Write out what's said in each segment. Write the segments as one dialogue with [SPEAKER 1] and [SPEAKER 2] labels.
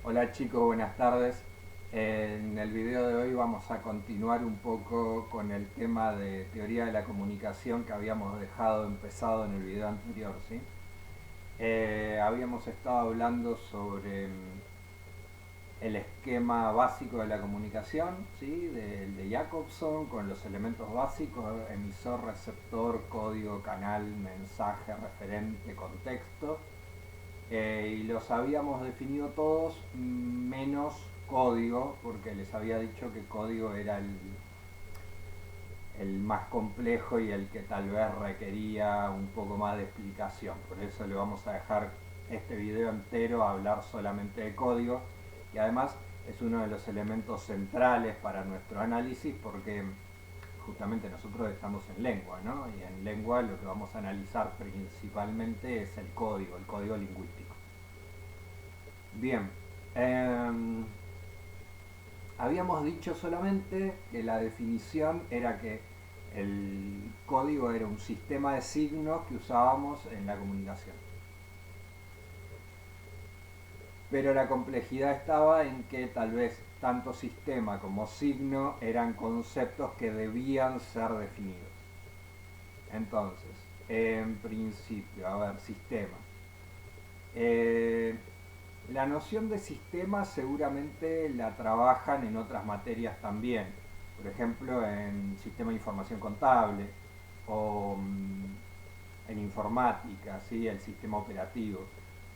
[SPEAKER 1] Hola chicos, buenas tardes. En el video de hoy vamos a continuar un poco con el tema de teoría de la comunicación que habíamos dejado empezado en el video anterior, ¿sí? Habíamos estado hablando sobre el esquema básico de la comunicación, ¿sí? De Jacobson, con los elementos básicos: emisor, receptor, código, canal, mensaje, referente, contexto. Y los habíamos definido todos menos código, porque les había dicho que código era el más complejo y el que tal vez requería un poco más de explicación. Por eso le vamos a dejar este video entero a hablar solamente de código, y además es uno de los elementos centrales para nuestro análisis, porque justamente nosotros estamos en lengua, ¿no? Y en lengua lo que vamos a analizar principalmente es el código lingüístico. Bien, eh, habíamos dicho solamente que la definición era que el código era un sistema de signos que usábamos en la comunicación. Pero la complejidad estaba en que tal vez tanto sistema como signo eran conceptos que debían ser definidos. Entonces, en principio, a ver, sistema. Eh, La noción de sistema seguramente la trabajan en otras materias también, por ejemplo en sistema de información contable o en informática, ¿sí? El sistema operativo.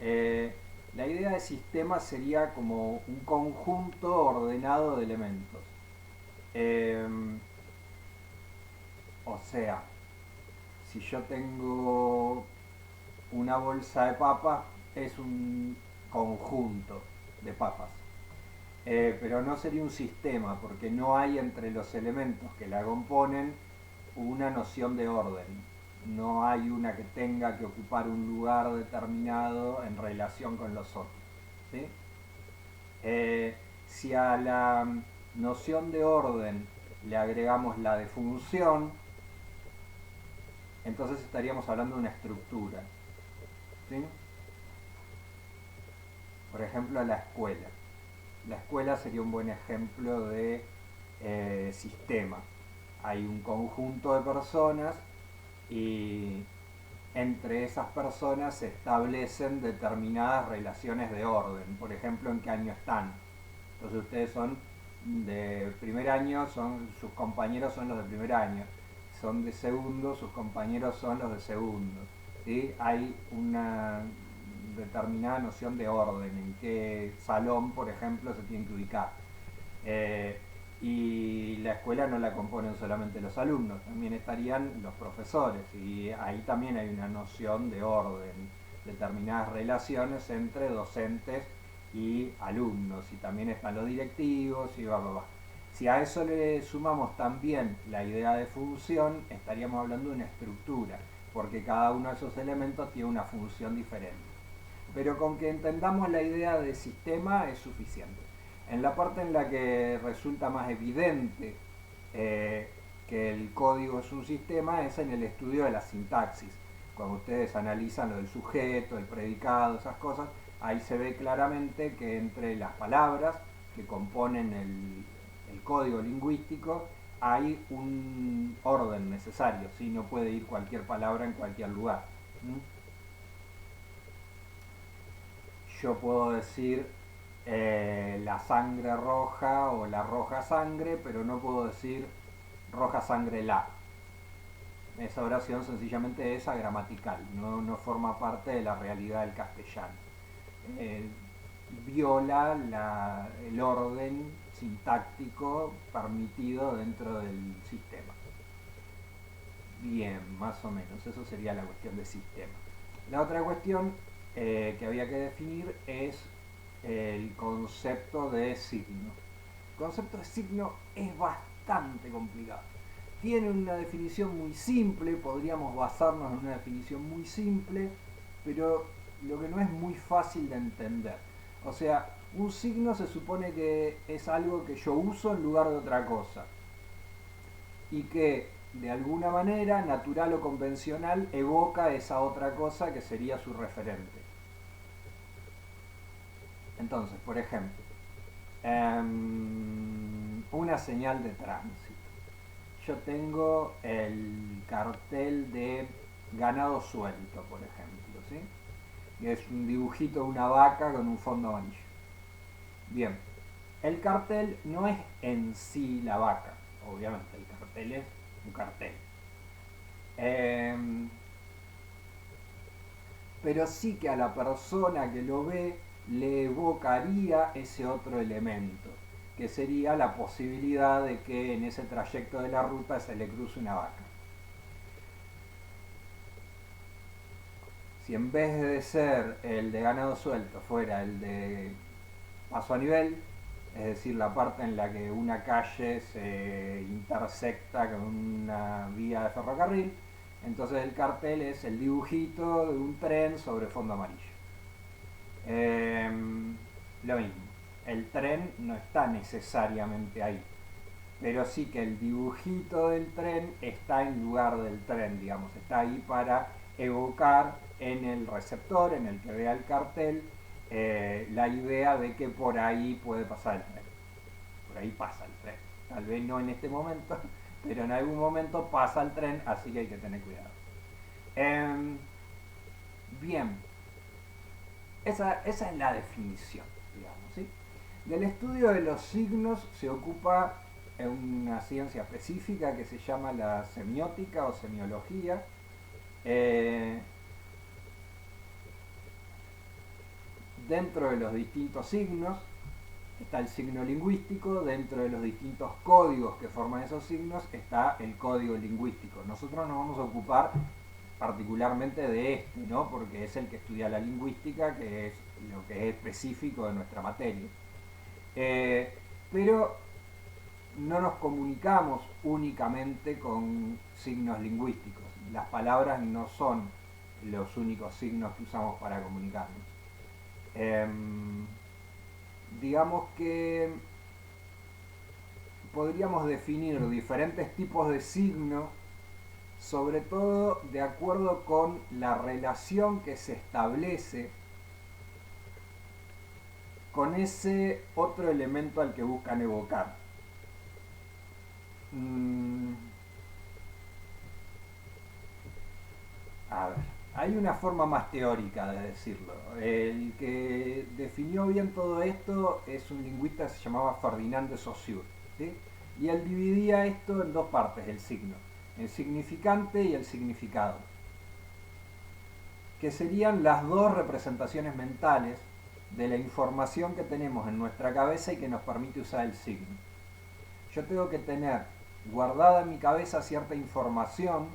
[SPEAKER 1] Eh, la idea de sistema sería como un conjunto ordenado de elementos. Eh, o sea, si yo tengo una bolsa de papas, es un conjunto de papas. Pero no sería un sistema, porque no hay entre los elementos que la componen una noción de orden. No hay una que tenga que ocupar un lugar determinado en relación con los otros, ¿sí? Si a la noción de orden le agregamos la de función, entonces estaríamos hablando de una estructura, ¿sí? Por ejemplo, la escuela. La escuela sería un buen ejemplo de sistema. Hay un conjunto de personas y entre esas personas se establecen determinadas relaciones de orden. Por ejemplo, en qué año están. Entonces ustedes son de primer año, sus compañeros son los de primer año. Son de segundo, sus compañeros son los de segundo. ¿Sí? Hay una determinada noción de orden, en qué salón, por ejemplo, se tienen que ubicar. Eh, y la escuela no la componen solamente los alumnos, también estarían los profesores, y ahí también hay una noción de orden, determinadas relaciones entre docentes y alumnos, y también están los directivos y va, va, va. Si a eso le sumamos también la idea de función, estaríamos hablando de una estructura, porque cada uno de esos elementos tiene una función diferente. Pero con que entendamos la idea de sistema es suficiente. En la parte en la que resulta más evidente que el código es un sistema es en el estudio de la sintaxis. Cuando ustedes analizan lo del sujeto, el predicado, esas cosas, ahí se ve claramente que entre las palabras que componen el código lingüístico hay un orden necesario, ¿sí? No puede ir cualquier palabra en cualquier lugar. Yo puedo decir la sangre roja o la roja sangre, pero no puedo decir roja sangre la. Esa oración sencillamente es agramatical, no forma parte de la realidad del castellano. Eh, Viola el orden sintáctico permitido dentro del sistema. Bien, más o menos, eso sería la cuestión de sistema. La otra cuestión que había que definir es el concepto de signo. El concepto de signo es bastante complicado. Tiene una definición muy simple, podríamos basarnos en una definición muy simple, pero lo que no es muy fácil de entender. O sea, un signo se supone que es algo que yo uso en lugar de otra cosa y que de alguna manera, natural o convencional, evoca esa otra cosa que sería su referente. Entonces, por ejemplo, una señal de tránsito. Yo tengo el cartel de ganado suelto, por ejemplo, ¿sí? Y es un dibujito de una vaca con un fondo amarillo. Bien, el cartel no es en sí la vaca, obviamente, el cartel es un cartel. Pero sí que a la persona que lo ve le evocaría ese otro elemento, que sería la posibilidad de que en ese trayecto de la ruta se le cruce una vaca. Si en vez de ser el de ganado suelto fuera el de paso a nivel, es decir, la parte en la que una calle se intersecta con una vía de ferrocarril, entonces el cartel es el dibujito de un tren sobre fondo amarillo. Lo mismo, el tren no está necesariamente ahí, pero sí que el dibujito del tren está en lugar del tren, digamos, está ahí para evocar en el receptor, en el que vea el cartel, la idea de que por ahí puede pasar el tren. Por ahí pasa el tren. Tal vez no en este momento, pero en algún momento pasa el tren, así que hay que tener cuidado. Bien, esa es la definición, digamos, ¿sí? Del estudio de los signos se ocupa una ciencia específica que se llama la semiótica o semiología. Dentro de los distintos signos está el signo lingüístico, dentro de los distintos códigos que forman esos signos está el código lingüístico. Nosotros nos vamos a ocupar particularmente de este, ¿no? Porque es el que estudia la lingüística, que es lo que es específico de nuestra materia. Pero no nos comunicamos únicamente con signos lingüísticos. Las palabras no son los únicos signos que usamos para comunicarnos. Digamos que podríamos definir diferentes tipos de signos, sobre todo de acuerdo con la relación que se establece con ese otro elemento al que buscan evocar. A ver, hay una forma más teórica de decirlo. El que definió bien todo esto es un lingüista que se llamaba Ferdinand de Saussure, ¿sí? Y él dividía esto en dos partes, el signo, el significante y el significado, que serían las dos representaciones mentales de la información que tenemos en nuestra cabeza y que nos permite usar el signo. Yo tengo que tener guardada en mi cabeza cierta información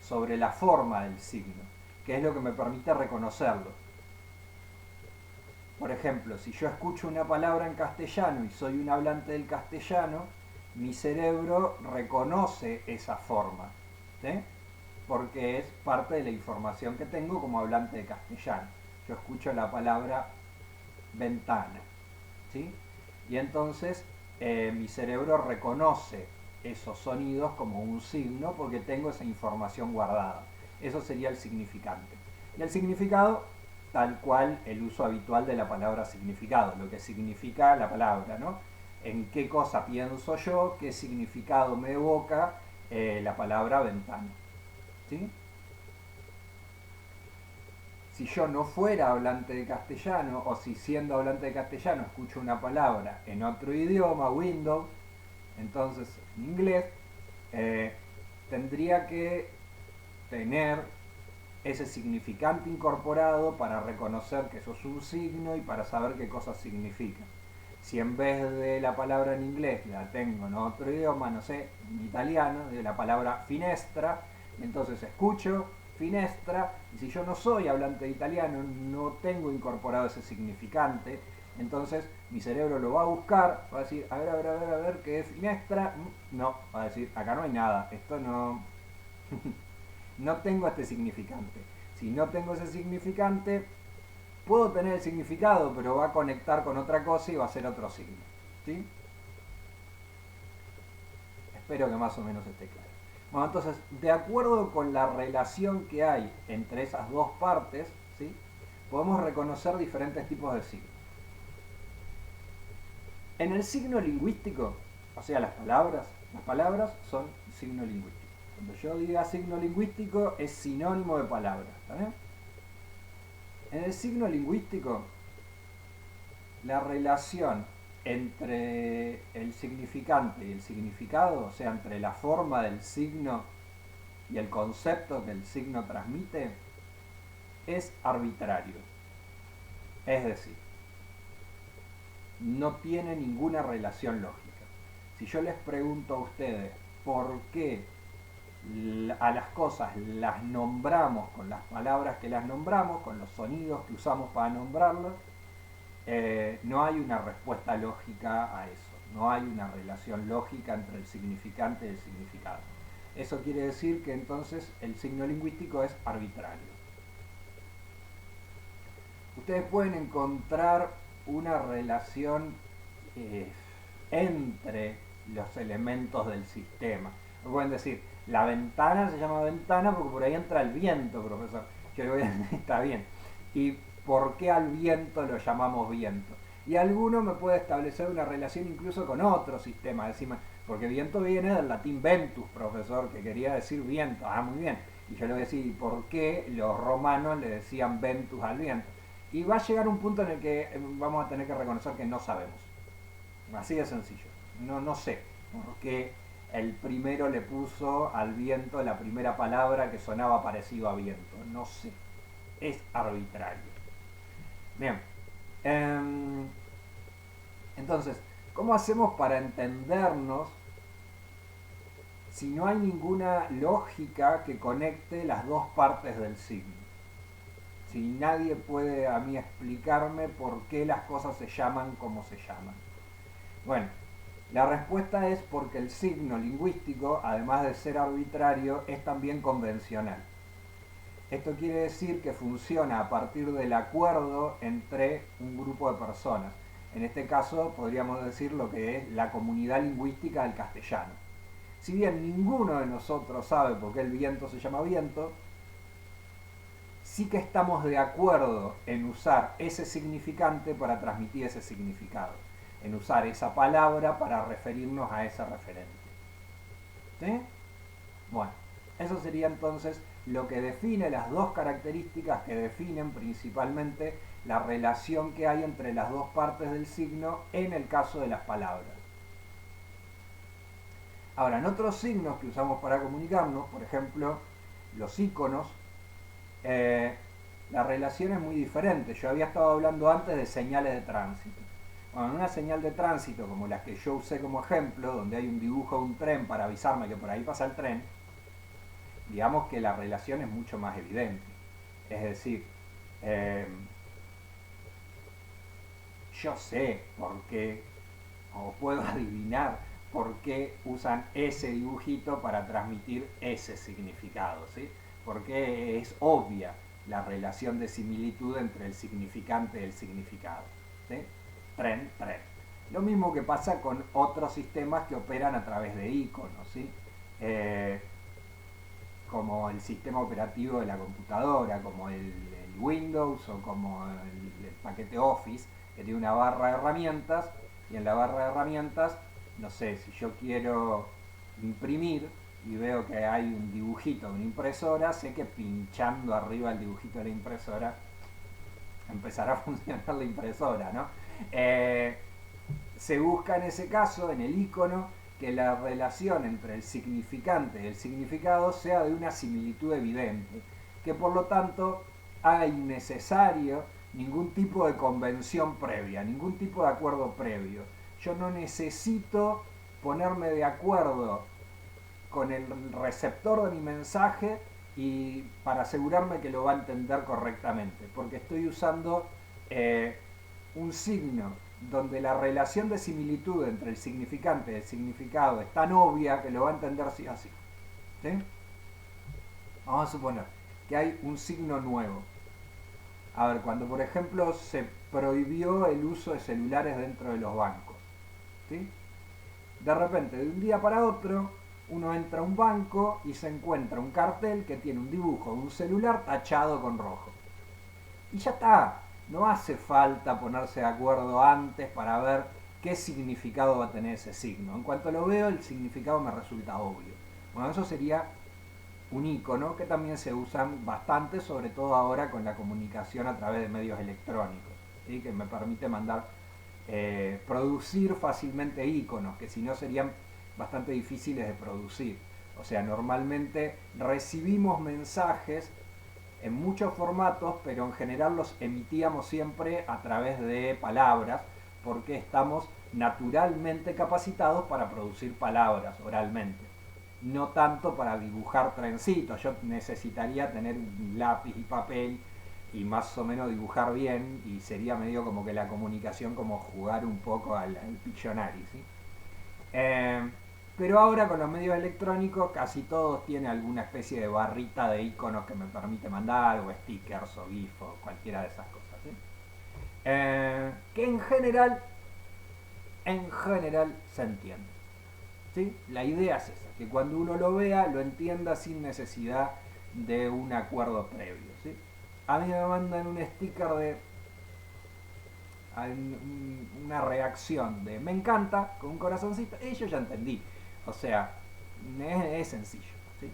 [SPEAKER 1] sobre la forma del signo, que es lo que me permite reconocerlo. Por ejemplo, si yo escucho una palabra en castellano y soy un hablante del castellano, mi cerebro reconoce esa forma, ¿sí? Porque es parte de la información que tengo como hablante de castellano. Yo escucho la palabra ventana, ¿sí? Y entonces mi cerebro reconoce esos sonidos como un signo porque tengo esa información guardada. Eso sería el significante. Y el significado, tal cual el uso habitual de la palabra significado, lo que significa la palabra, ¿no? En qué cosa pienso yo, qué significado me evoca la palabra ventana, ¿sí? Si yo no fuera hablante de castellano, o si siendo hablante de castellano escucho una palabra en otro idioma, Windows, entonces en inglés, tendría que tener ese significante incorporado para reconocer que eso es un signo y para saber qué cosa significa. Si en vez de la palabra en inglés la tengo en otro idioma, no sé, en italiano, de la palabra finestra, entonces escucho finestra, y si yo no soy hablante de italiano, no tengo incorporado ese significante, entonces mi cerebro lo va a buscar, va a decir, a ver, ¿qué es finestra? No, va a decir, acá no hay nada, esto no, no tengo este significante. Si no tengo ese significante, puedo tener el significado, pero va a conectar con otra cosa y va a ser otro signo, ¿sí? Espero que más o menos esté claro. Bueno, entonces, de acuerdo con la relación que hay entre esas dos partes, ¿sí? Podemos reconocer diferentes tipos de signos. En el signo lingüístico, o sea, las palabras son signo lingüístico. Cuando yo diga signo lingüístico es sinónimo de palabra. ¿Está bien? En el signo lingüístico, la relación entre el significante y el significado, o sea, entre la forma del signo y el concepto que el signo transmite, es arbitrario. Es decir, no tiene ninguna relación lógica. Si yo les pregunto a ustedes por qué a las cosas las nombramos con las palabras que las nombramos, con los sonidos que usamos para nombrarlas, no hay una respuesta lógica a eso. No hay una relación lógica entre el significante y el significado. Eso quiere decir que entonces el signo lingüístico es arbitrario. Ustedes pueden encontrar una relación entre los elementos del sistema. Pueden decir, la ventana se llama ventana porque por ahí entra el viento, profesor. Yo le voy a decir, está bien. ¿Y por qué al viento lo llamamos viento? Y alguno me puede establecer una relación incluso con otro sistema. Decime, porque viento viene del latín ventus, profesor, que quería decir viento. Ah, muy bien. Y yo le voy a decir, ¿por qué los romanos le decían ventus al viento? Y va a llegar un punto en el que vamos a tener que reconocer que no sabemos. Así de sencillo. No sé por qué el primero le puso al viento la primera palabra que sonaba parecido a viento. No sé. Es arbitrario. Bien. Entonces, ¿cómo hacemos para entendernos si no hay ninguna lógica que conecte las dos partes del signo? Si nadie puede a mí explicarme por qué las cosas se llaman como se llaman. Bueno, la respuesta es porque el signo lingüístico, además de ser arbitrario, es también convencional. Esto quiere decir que funciona a partir del acuerdo entre un grupo de personas. En este caso podríamos decir lo que es la comunidad lingüística del castellano. Si bien ninguno de nosotros sabe por qué el viento se llama viento, sí que estamos de acuerdo en usar ese significante para transmitir ese significado, en usar esa palabra para referirnos a ese referente. ¿Sí? Bueno, eso sería entonces lo que define las dos características que definen principalmente la relación que hay entre las dos partes del signo en el caso de las palabras. Ahora, en otros signos que usamos para comunicarnos, por ejemplo, los iconos, la relación es muy diferente. Yo había estado hablando antes de señales de tránsito. Bueno, en una señal de tránsito como las que yo usé como ejemplo, donde hay un dibujo de un tren para avisarme que por ahí pasa el tren, digamos que la relación es mucho más evidente. Es decir, yo sé por qué, o puedo adivinar por qué usan ese dibujito para transmitir ese significado, ¿sí? Porque es obvia la relación de similitud entre el significante y el significado, ¿sí? Tren, tren. Lo mismo que pasa con otros sistemas que operan a través de iconos, ¿sí? Como el sistema operativo de la computadora, como el Windows o como el paquete Office, que tiene una barra de herramientas, y en la barra de herramientas, no sé, si yo quiero imprimir y veo que hay un dibujito de una impresora, sé que pinchando arriba el dibujito de la impresora empezará a funcionar la impresora, ¿no? Se busca en ese caso, en el icono, que la relación entre el significante y el significado sea de una similitud evidente, que por lo tanto haga innecesario ningún tipo de convención previa, ningún tipo de acuerdo previo. Yo no necesito ponerme de acuerdo con el receptor de mi mensaje y para asegurarme que lo va a entender correctamente, porque estoy usando un signo donde la relación de similitud entre el significante y el significado es tan obvia que lo va a entender sí o sí. ¿Sí? Vamos a suponer que hay un signo nuevo. A ver, cuando por ejemplo se prohibió el uso de celulares dentro de los bancos, ¿sí? De repente, de un día para otro, uno entra a un banco y se encuentra un cartel que tiene un dibujo de un celular tachado con rojo. Y ya está, no hace falta ponerse de acuerdo antes para ver ¿qué significado va a tener ese signo? En cuanto lo veo, el significado me resulta obvio. Bueno, eso sería un icono que también se usan bastante, sobre todo ahora con la comunicación a través de medios electrónicos, ¿sí? Que me permite mandar, producir fácilmente iconos, que si no serían bastante difíciles de producir. O sea, normalmente recibimos mensajes en muchos formatos, pero en general los emitíamos siempre a través de palabras, porque estamos naturalmente capacitados para producir palabras oralmente. No tanto para dibujar trencitos. Yo necesitaría tener un lápiz y papel y más o menos dibujar bien, y sería medio como que la comunicación como jugar un poco al Pictionary, ¿sí? Eh, pero ahora con los medios electrónicos casi todos tienen alguna especie de barrita de iconos que me permite mandar, o stickers o GIF o cualquiera de esas cosas, ¿sí? Que en general se entiende, ¿sí? La idea es esa, que cuando uno lo vea lo entienda sin necesidad de un acuerdo previo, ¿sí? A mí me mandan un sticker de una reacción de me encanta con un corazoncito y yo ya entendí. O sea, es sencillo, ¿sí?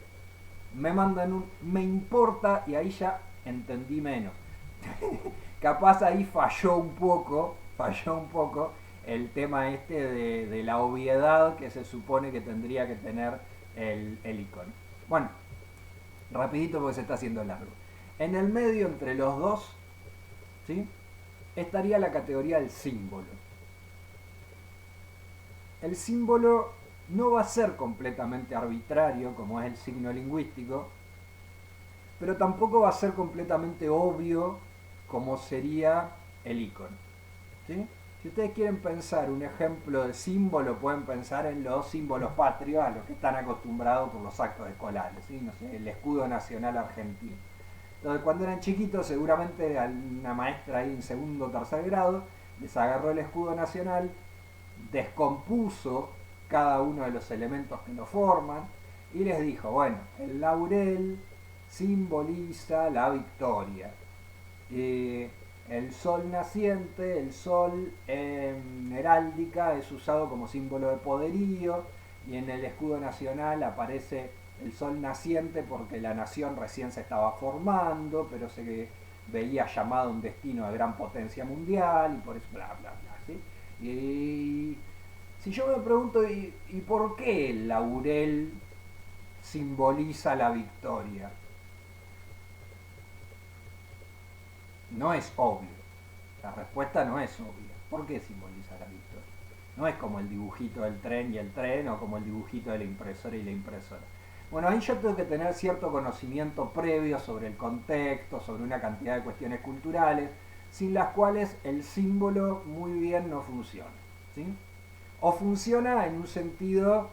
[SPEAKER 1] Me mandan un me importa y ahí ya entendí menos. Capaz ahí falló un poco el tema este de la obviedad que se supone que tendría que tener el icono. Bueno, rapidito porque se está haciendo largo. En el medio entre los dos, ¿sí?, estaría la categoría del símbolo. El símbolo no va a ser completamente arbitrario como es el signo lingüístico, pero tampoco va a ser completamente obvio como sería el icono, ¿sí? Si ustedes quieren pensar un ejemplo de símbolo, pueden pensar en los símbolos patrios a los que están acostumbrados por los actos escolares, ¿sí? No sé, el escudo nacional argentino. Entonces, cuando eran chiquitos, seguramente una maestra ahí en segundo o tercer grado les agarró el escudo nacional, descompuso cada uno de los elementos que lo forman y les dijo, bueno, el laurel simboliza la victoria. El sol naciente, el sol en heráldica es usado como símbolo de poderío, y en el escudo nacional aparece el sol naciente porque la nación recién se estaba formando, pero se veía llamado a un destino de gran potencia mundial, y por eso bla bla bla, ¿sí? Y si yo me pregunto, ¿y por qué el laurel simboliza la victoria? No es obvio. La respuesta no es obvia. ¿Por qué simboliza la victoria? No es como el dibujito del tren y el tren, o como el dibujito de la impresora y la impresora. Bueno, ahí yo tengo que tener cierto conocimiento previo sobre el contexto, sobre una cantidad de cuestiones culturales, sin las cuales el símbolo muy bien no funciona, ¿sí? O funciona en un sentido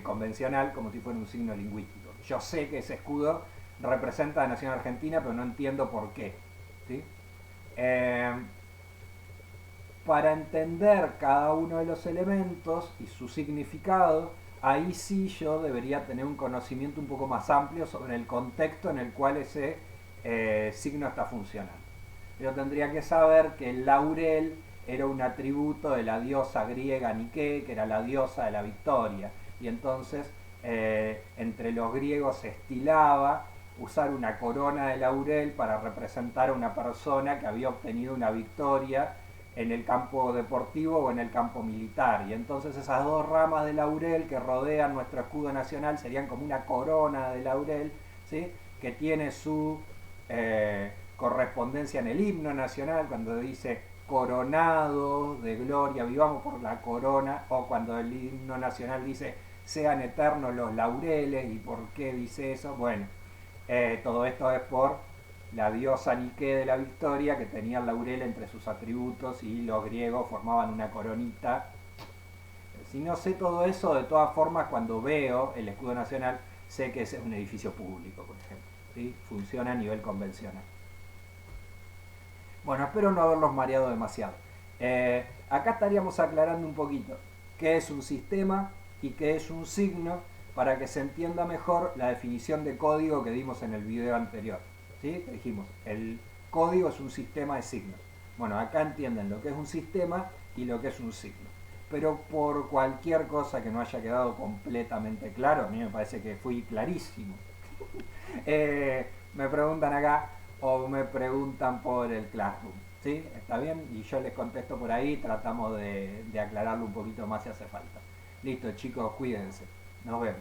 [SPEAKER 1] convencional, como si fuera un signo lingüístico. Yo sé que ese escudo representa a la nación argentina, pero no entiendo por qué, ¿sí? Para entender cada uno de los elementos y su significado, ahí sí yo debería tener un conocimiento un poco más amplio sobre el contexto en el cual ese signo está funcionando. Yo tendría que saber que el laurel era un atributo de la diosa griega Nike, que era la diosa de la victoria, y entonces entre los griegos se estilaba usar una corona de laurel para representar a una persona que había obtenido una victoria en el campo deportivo o en el campo militar, y entonces esas dos ramas de laurel que rodean nuestro escudo nacional serían como una corona de laurel, ¿sí?, que tiene su correspondencia en el himno nacional, cuando dice coronado de gloria, vivamos por la corona, o cuando el himno nacional dice sean eternos los laureles. ¿Y por qué dice eso? Bueno, todo esto es por la diosa Nike de la victoria, que tenía el laurel entre sus atributos, y los griegos formaban una coronita. Si no sé todo eso, de todas formas, cuando veo el escudo nacional, sé que ese es un edificio público, por ejemplo, ¿sí? Funciona a nivel convencional. Bueno, espero no haberlos mareado demasiado. Acá estaríamos aclarando un poquito qué es un sistema y qué es un signo, para que se entienda mejor la definición de código que dimos en el video anterior, ¿sí? Dijimos, el código es un sistema de signos. Bueno, acá entienden lo que es un sistema y lo que es un signo. Pero por cualquier cosa que no haya quedado completamente claro, a mí me parece que fui clarísimo. Me preguntan acá o me preguntan por el Classroom. ¿Sí? ¿Está bien? Y yo les contesto por ahí, tratamos de aclararlo un poquito más si hace falta. Listo, chicos, cuídense. Nos vemos.